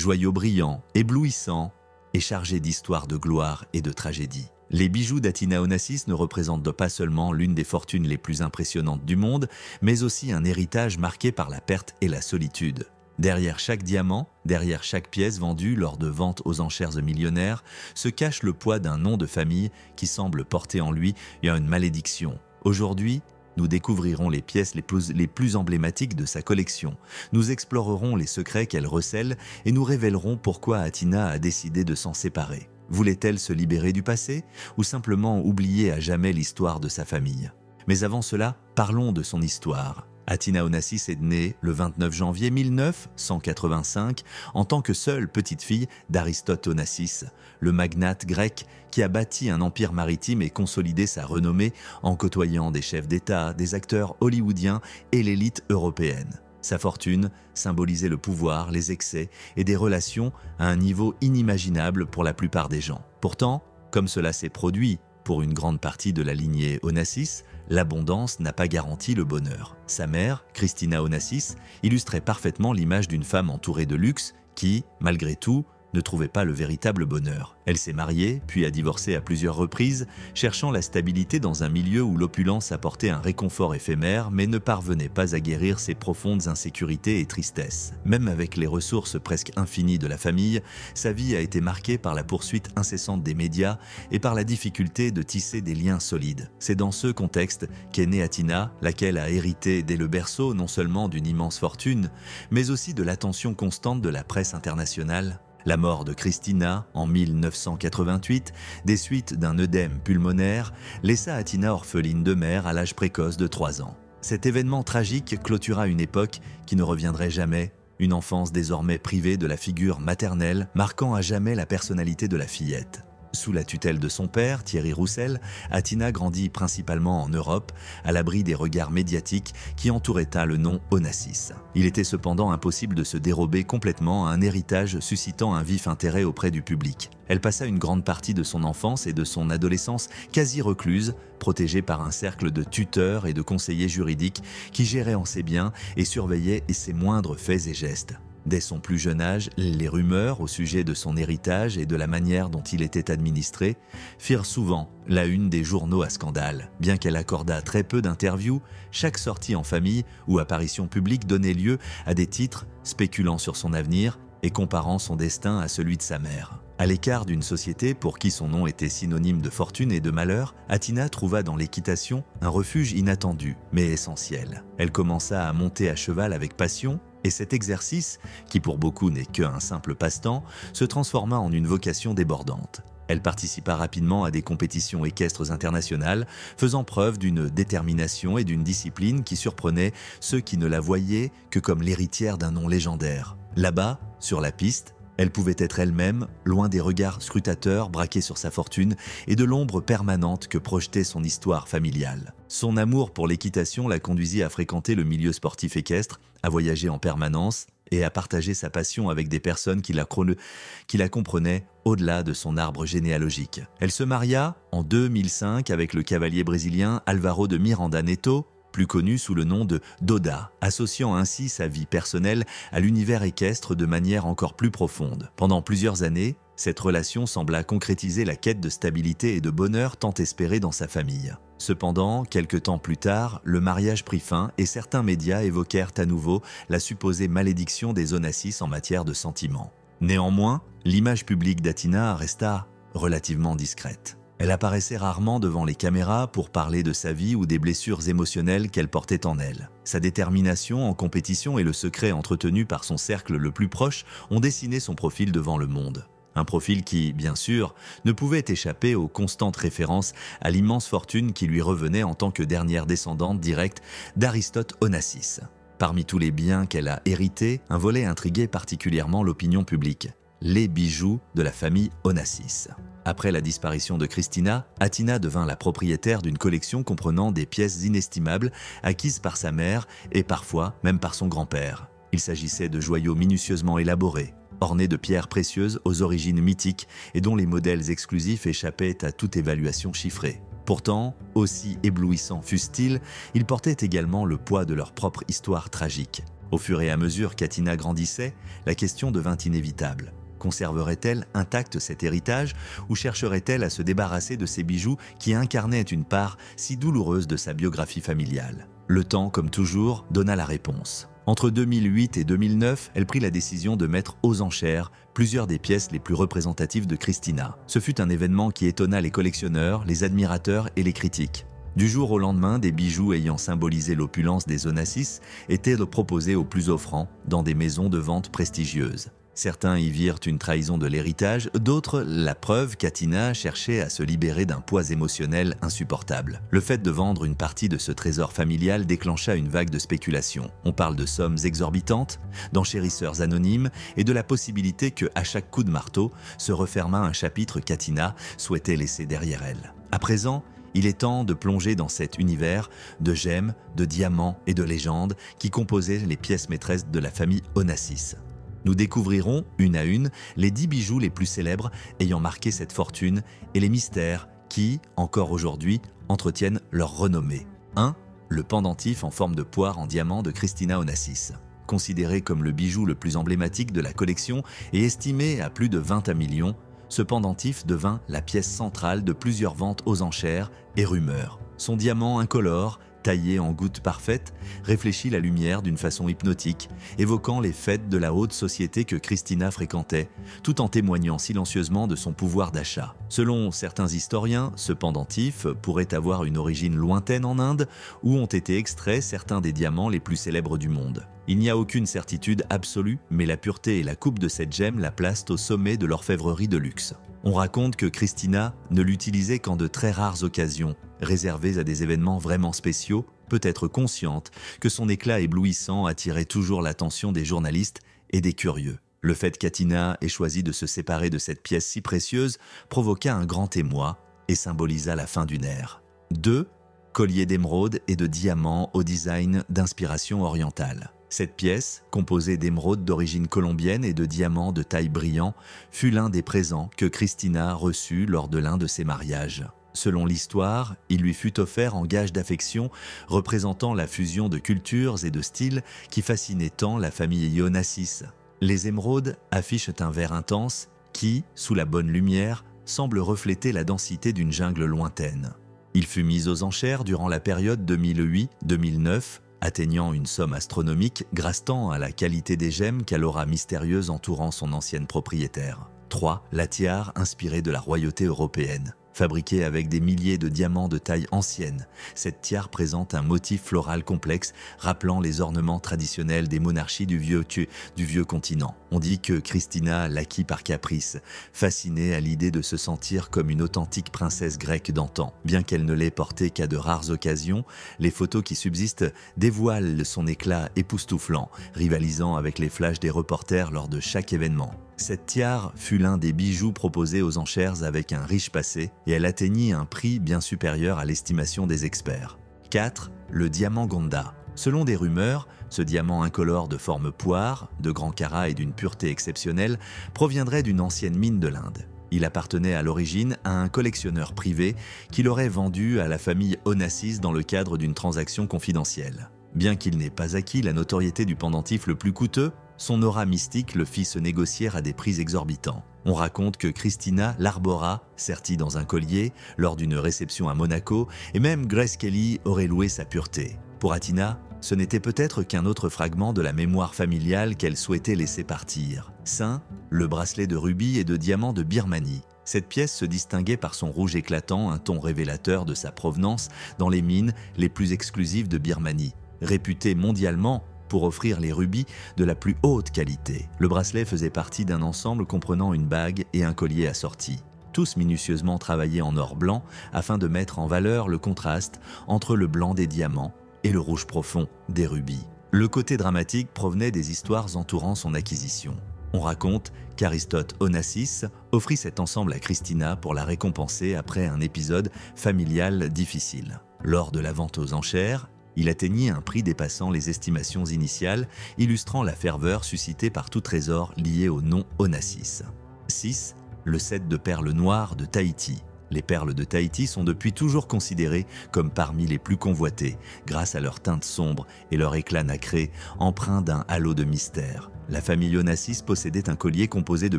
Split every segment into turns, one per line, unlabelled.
joyaux brillants, éblouissants et chargés d'histoires de gloire et de tragédie. Les bijoux d'Atina Onassis ne représentent pas seulement l'une des fortunes les plus impressionnantes du monde, mais aussi un héritage marqué par la perte et la solitude. Derrière chaque diamant, derrière chaque pièce vendue lors de ventes aux enchères de millionnaires, se cache le poids d'un nom de famille qui semble porter en lui une malédiction. Aujourd'hui, nous découvrirons les pièces les plus emblématiques de sa collection. Nous explorerons les secrets qu'elle recèle et nous révélerons pourquoi Atina a décidé de s'en séparer. Voulait-elle se libérer du passé ou simplement oublier à jamais l'histoire de sa famille? Mais avant cela, parlons de son histoire. Atina Onassis est née le 29 janvier 1985 en tant que seule petite fille d'Aristote Onassis, le magnate grec qui a bâti un empire maritime et consolidé sa renommée en côtoyant des chefs d'État, des acteurs hollywoodiens et l'élite européenne. Sa fortune symbolisait le pouvoir, les excès et des relations à un niveau inimaginable pour la plupart des gens. Pourtant, comme cela s'est produit pour une grande partie de la lignée Onassis, l'abondance n'a pas garanti le bonheur. Sa mère, Christina Onassis, illustrait parfaitement l'image d'une femme entourée de luxe qui, malgré tout, ne trouvait pas le véritable bonheur. Elle s'est mariée, puis a divorcé à plusieurs reprises, cherchant la stabilité dans un milieu où l'opulence apportait un réconfort éphémère, mais ne parvenait pas à guérir ses profondes insécurités et tristesses. Même avec les ressources presque infinies de la famille, sa vie a été marquée par la poursuite incessante des médias et par la difficulté de tisser des liens solides. C'est dans ce contexte qu'est née Atina, laquelle a hérité dès le berceau non seulement d'une immense fortune, mais aussi de l'attention constante de la presse internationale. La mort de Christina en 1988, des suites d'un œdème pulmonaire, laissa Atina orpheline de mère à l'âge précoce de 3 ans. Cet événement tragique clôtura une époque qui ne reviendrait jamais, une enfance désormais privée de la figure maternelle, marquant à jamais la personnalité de la fillette. Sous la tutelle de son père, Thierry Roussel, Atina grandit principalement en Europe, à l'abri des regards médiatiques qui entouraient le nom Onassis. Il était cependant impossible de se dérober complètement à un héritage suscitant un vif intérêt auprès du public. Elle passa une grande partie de son enfance et de son adolescence quasi recluse, protégée par un cercle de tuteurs et de conseillers juridiques qui géraient en ses biens et surveillaient ses moindres faits et gestes. Dès son plus jeune âge, les rumeurs au sujet de son héritage et de la manière dont il était administré firent souvent la une des journaux à scandale. Bien qu'elle accordât très peu d'interviews, chaque sortie en famille ou apparition publique donnait lieu à des titres spéculant sur son avenir et comparant son destin à celui de sa mère. À l'écart d'une société pour qui son nom était synonyme de fortune et de malheur, Atina trouva dans l'équitation un refuge inattendu, mais essentiel. Elle commença à monter à cheval avec passion, et cet exercice, qui pour beaucoup n'est qu'un simple passe-temps, se transforma en une vocation débordante. Elle participa rapidement à des compétitions équestres internationales, faisant preuve d'une détermination et d'une discipline qui surprenaient ceux qui ne la voyaient que comme l'héritière d'un nom légendaire. Là-bas, sur la piste, elle pouvait être elle-même, loin des regards scrutateurs braqués sur sa fortune et de l'ombre permanente que projetait son histoire familiale. Son amour pour l'équitation la conduisit à fréquenter le milieu sportif équestre, à voyager en permanence et à partager sa passion avec des personnes qui la comprenaient au-delà de son arbre généalogique. Elle se maria en 2005 avec le cavalier brésilien Álvaro de Miranda Neto, plus connu sous le nom de Doda, associant ainsi sa vie personnelle à l'univers équestre de manière encore plus profonde. Pendant plusieurs années, cette relation sembla concrétiser la quête de stabilité et de bonheur tant espérée dans sa famille. Cependant, quelque temps plus tard, le mariage prit fin et certains médias évoquèrent à nouveau la supposée malédiction des Onassis en matière de sentiments. Néanmoins, l'image publique d'Atina resta relativement discrète. Elle apparaissait rarement devant les caméras pour parler de sa vie ou des blessures émotionnelles qu'elle portait en elle. Sa détermination en compétition et le secret entretenu par son cercle le plus proche ont dessiné son profil devant le monde. Un profil qui, bien sûr, ne pouvait échapper aux constantes références à l'immense fortune qui lui revenait en tant que dernière descendante directe d'Aristote Onassis. Parmi tous les biens qu'elle a hérités, un volet intriguait particulièrement l'opinion publique: les bijoux de la famille Onassis. Après la disparition de Christina, Atina devint la propriétaire d'une collection comprenant des pièces inestimables acquises par sa mère et parfois même par son grand-père. Il s'agissait de joyaux minutieusement élaborés, ornés de pierres précieuses aux origines mythiques et dont les modèles exclusifs échappaient à toute évaluation chiffrée. Pourtant, aussi éblouissants fussent-ils, ils portaient également le poids de leur propre histoire tragique. Au fur et à mesure qu'Atina grandissait, la question devint inévitable. Conserverait-elle intact cet héritage ou chercherait-elle à se débarrasser de ces bijoux qui incarnaient une part si douloureuse de sa biographie familiale? Le temps, comme toujours, donna la réponse. Entre 2008 et 2009, elle prit la décision de mettre aux enchères plusieurs des pièces les plus représentatives de Christina. Ce fut un événement qui étonna les collectionneurs, les admirateurs et les critiques. Du jour au lendemain, des bijoux ayant symbolisé l'opulence des Onassis étaient proposés aux plus offrants dans des maisons de vente prestigieuses. Certains y virent une trahison de l'héritage, d'autres la preuve qu'Atina cherchait à se libérer d'un poids émotionnel insupportable. Le fait de vendre une partie de ce trésor familial déclencha une vague de spéculation. On parle de sommes exorbitantes, d'enchérisseurs anonymes et de la possibilité que, à chaque coup de marteau, se refermât un chapitre qu'Atina souhaitait laisser derrière elle. À présent, il est temps de plonger dans cet univers de gemmes, de diamants et de légendes qui composaient les pièces maîtresses de la famille Onassis. Nous découvrirons, une à une, les 10 bijoux les plus célèbres ayant marqué cette fortune et les mystères qui, encore aujourd'hui, entretiennent leur renommée. 1. Le pendentif en forme de poire en diamant de Christina Onassis. Considéré comme le bijou le plus emblématique de la collection et estimé à plus de 20 millions, ce pendentif devint la pièce centrale de plusieurs ventes aux enchères et rumeurs. Son diamant incolore, taillé en gouttes parfaites, réfléchit la lumière d'une façon hypnotique, évoquant les fêtes de la haute société que Christina fréquentait, tout en témoignant silencieusement de son pouvoir d'achat. Selon certains historiens, ce pendentif pourrait avoir une origine lointaine en Inde, où ont été extraits certains des diamants les plus célèbres du monde. Il n'y a aucune certitude absolue, mais la pureté et la coupe de cette gemme la placent au sommet de l'orfèvrerie de luxe. On raconte que Christina ne l'utilisait qu'en de très rares occasions, réservées à des événements vraiment spéciaux, peut-être consciente que son éclat éblouissant attirait toujours l'attention des journalistes et des curieux. Le fait qu'Atina ait choisi de se séparer de cette pièce si précieuse provoqua un grand émoi et symbolisa la fin d'une ère. 2. Collier d'émeraude et de diamants au design d'inspiration orientale. Cette pièce, composée d'émeraudes d'origine colombienne et de diamants de taille brillant, fut l'un des présents que Christina reçut lors de l'un de ses mariages. Selon l'histoire, il lui fut offert en gage d'affection, représentant la fusion de cultures et de styles qui fascinait tant la famille Onassis. Les émeraudes affichent un vert intense qui, sous la bonne lumière, semble refléter la densité d'une jungle lointaine. Il fut mis aux enchères durant la période 2008-2009, atteignant une somme astronomique grâce tant à la qualité des gemmes qu'à l'aura mystérieuse entourant son ancienne propriétaire. 3. La tiare inspirée de la royauté européenne. Fabriquée avec des milliers de diamants de taille ancienne, cette tiare présente un motif floral complexe rappelant les ornements traditionnels des monarchies du vieux continent. On dit que Christina l'acquit par caprice, fascinée à l'idée de se sentir comme une authentique princesse grecque d'antan. Bien qu'elle ne l'ait portée qu'à de rares occasions, les photos qui subsistent dévoilent son éclat époustouflant, rivalisant avec les flashs des reporters lors de chaque événement. Cette tiare fut l'un des bijoux proposés aux enchères avec un riche passé et elle atteignit un prix bien supérieur à l'estimation des experts. 4. Le diamant Gonda. Selon des rumeurs, ce diamant incolore de forme poire, de grand carat et d'une pureté exceptionnelle proviendrait d'une ancienne mine de l'Inde. Il appartenait à l'origine à un collectionneur privé qui l'aurait vendu à la famille Onassis dans le cadre d'une transaction confidentielle. Bien qu'il n'ait pas acquis la notoriété du pendentif le plus coûteux, son aura mystique le fit se négocier à des prix exorbitants. On raconte que Christina l'arbora, sertie dans un collier, lors d'une réception à Monaco, et même Grace Kelly aurait loué sa pureté. Pour Atina, ce n'était peut-être qu'un autre fragment de la mémoire familiale qu'elle souhaitait laisser partir. 5. Le bracelet de rubis et de diamants de Birmanie. Cette pièce se distinguait par son rouge éclatant, un ton révélateur de sa provenance dans les mines les plus exclusives de Birmanie. Réputée mondialement pour offrir les rubis de la plus haute qualité. Le bracelet faisait partie d'un ensemble comprenant une bague et un collier assortis, tous minutieusement travaillés en or blanc afin de mettre en valeur le contraste entre le blanc des diamants et le rouge profond des rubis. Le côté dramatique provenait des histoires entourant son acquisition. On raconte qu'Aristote Onassis offrit cet ensemble à Christina pour la récompenser après un épisode familial difficile. Lors de la vente aux enchères, il atteignit un prix dépassant les estimations initiales, illustrant la ferveur suscitée par tout trésor lié au nom Onassis. 6. Le set de perles noires de Tahiti. Les perles de Tahiti sont depuis toujours considérées comme parmi les plus convoitées, grâce à leur teinte sombre et leur éclat nacré, empreint d'un halo de mystère. La famille Onassis possédait un collier composé de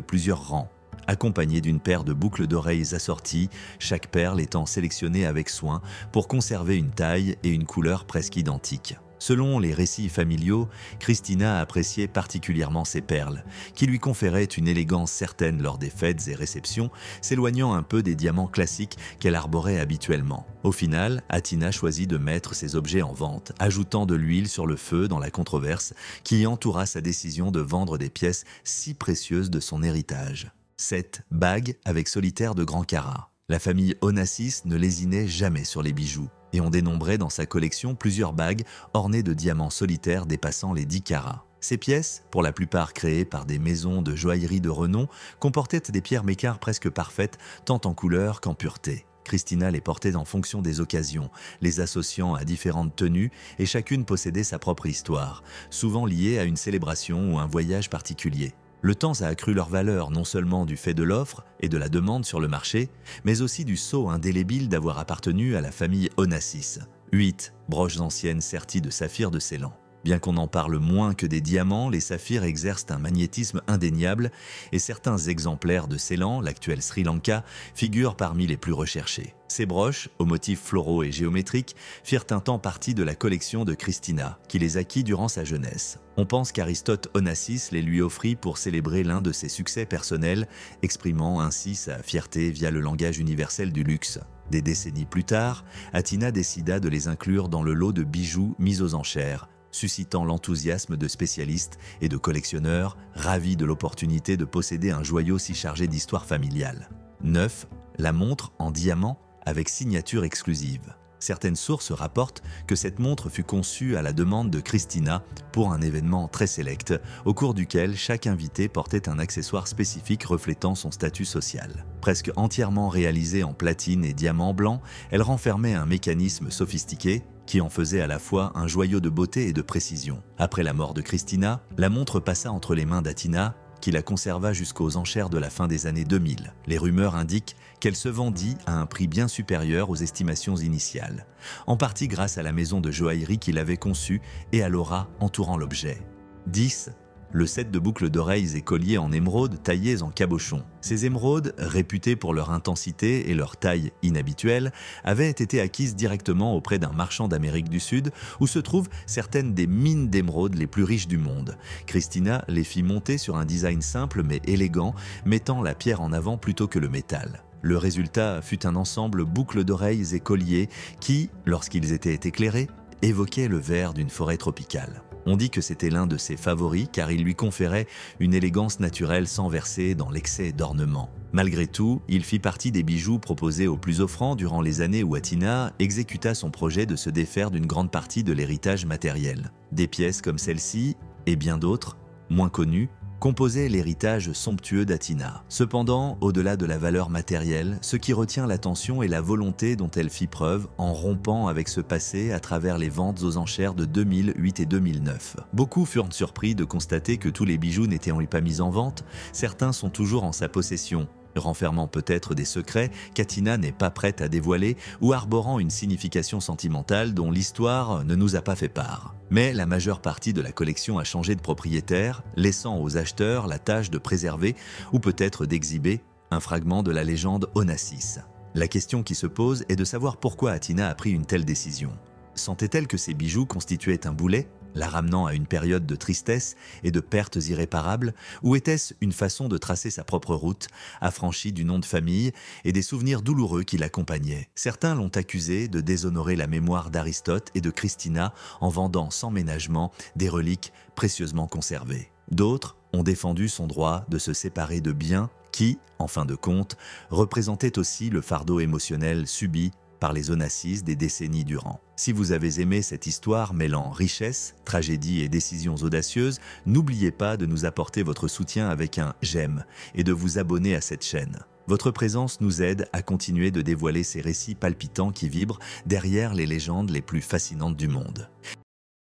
plusieurs rangs, accompagné d'une paire de boucles d'oreilles assorties, chaque perle étant sélectionnée avec soin pour conserver une taille et une couleur presque identiques. Selon les récits familiaux, Christina appréciait particulièrement ces perles, qui lui conféraient une élégance certaine lors des fêtes et réceptions, s'éloignant un peu des diamants classiques qu'elle arborait habituellement. Au final, Athina choisit de mettre ces objets en vente, ajoutant de l'huile sur le feu dans la controverse qui entoura sa décision de vendre des pièces si précieuses de son héritage. 7 bagues avec solitaire de grand carat. La famille Onassis ne lésinait jamais sur les bijoux, et on dénombrait dans sa collection plusieurs bagues ornées de diamants solitaires dépassant les 10 carats. Ces pièces, pour la plupart créées par des maisons de joaillerie de renom, comportaient des pierres méquares presque parfaites, tant en couleur qu'en pureté. Christina les portait en fonction des occasions, les associant à différentes tenues, et chacune possédait sa propre histoire, souvent liée à une célébration ou un voyage particulier. Le temps a accru leur valeur non seulement du fait de l'offre et de la demande sur le marché, mais aussi du sceau indélébile d'avoir appartenu à la famille Onassis. 8 broches anciennes serties de saphirs de Ceylan. Bien qu'on en parle moins que des diamants, les saphirs exercent un magnétisme indéniable et certains exemplaires de Ceylan, l'actuel Sri Lanka, figurent parmi les plus recherchés. Ces broches, aux motifs floraux et géométriques, firent un temps partie de la collection de Christina, qui les acquit durant sa jeunesse. On pense qu'Aristote Onassis les lui offrit pour célébrer l'un de ses succès personnels, exprimant ainsi sa fierté via le langage universel du luxe. Des décennies plus tard, Athina décida de les inclure dans le lot de bijoux mis aux enchères, suscitant l'enthousiasme de spécialistes et de collectionneurs, ravis de l'opportunité de posséder un joyau si chargé d'histoire familiale. 9 la montre en diamant avec signature exclusive. Certaines sources rapportent que cette montre fut conçue à la demande de Christina pour un événement très sélect, au cours duquel chaque invité portait un accessoire spécifique reflétant son statut social. Presque entièrement réalisée en platine et diamant blanc, elle renfermait un mécanisme sophistiqué qui en faisait à la fois un joyau de beauté et de précision. Après la mort de Christina, la montre passa entre les mains d'Athina, qui la conserva jusqu'aux enchères de la fin des années 2000. Les rumeurs indiquent qu'elle se vendit à un prix bien supérieur aux estimations initiales, en partie grâce à la maison de joaillerie qui l'avait conçue et à l'aura entourant l'objet. 10 le set de boucles d'oreilles et colliers en émeraude taillées en cabochon. Ces émeraudes, réputées pour leur intensité et leur taille inhabituelle, avaient été acquises directement auprès d'un marchand d'Amérique du Sud où se trouvent certaines des mines d'émeraudes les plus riches du monde. Christina les fit monter sur un design simple mais élégant, mettant la pierre en avant plutôt que le métal. Le résultat fut un ensemble boucles d'oreilles et colliers qui, lorsqu'ils étaient éclairés, évoquaient le vert d'une forêt tropicale. On dit que c'était l'un de ses favoris car il lui conférait une élégance naturelle sans verser dans l'excès d'ornement. Malgré tout, il fit partie des bijoux proposés aux plus offrants durant les années où Athina exécuta son projet de se défaire d'une grande partie de l'héritage matériel. Des pièces comme celle-ci, et bien d'autres, moins connues, composaient l'héritage somptueux d'Athina. Cependant, au-delà de la valeur matérielle, ce qui retient l'attention est la volonté dont elle fit preuve en rompant avec ce passé à travers les ventes aux enchères de 2008 et 2009. Beaucoup furent surpris de constater que tous les bijoux n'étaient pas mis en vente, certains sont toujours en sa possession, renfermant peut-être des secrets qu'Athina n'est pas prête à dévoiler ou arborant une signification sentimentale dont l'histoire ne nous a pas fait part. Mais la majeure partie de la collection a changé de propriétaire, laissant aux acheteurs la tâche de préserver ou peut-être d'exhiber un fragment de la légende Onassis. La question qui se pose est de savoir pourquoi Athina a pris une telle décision. Sentait-elle que ces bijoux constituaient un boulet, la ramenant à une période de tristesse et de pertes irréparables, ou était-ce une façon de tracer sa propre route, affranchie du nom de famille et des souvenirs douloureux qui l'accompagnaient? Certains l'ont accusée de déshonorer la mémoire d'Aristote et de Christina en vendant sans ménagement des reliques précieusement conservées. D'autres ont défendu son droit de se séparer de biens qui, en fin de compte, représentaient aussi le fardeau émotionnel subi par les Onassis des décennies durant. Si vous avez aimé cette histoire mêlant richesse, tragédie et décisions audacieuses, n'oubliez pas de nous apporter votre soutien avec un « j'aime » et de vous abonner à cette chaîne. Votre présence nous aide à continuer de dévoiler ces récits palpitants qui vibrent derrière les légendes les plus fascinantes du monde.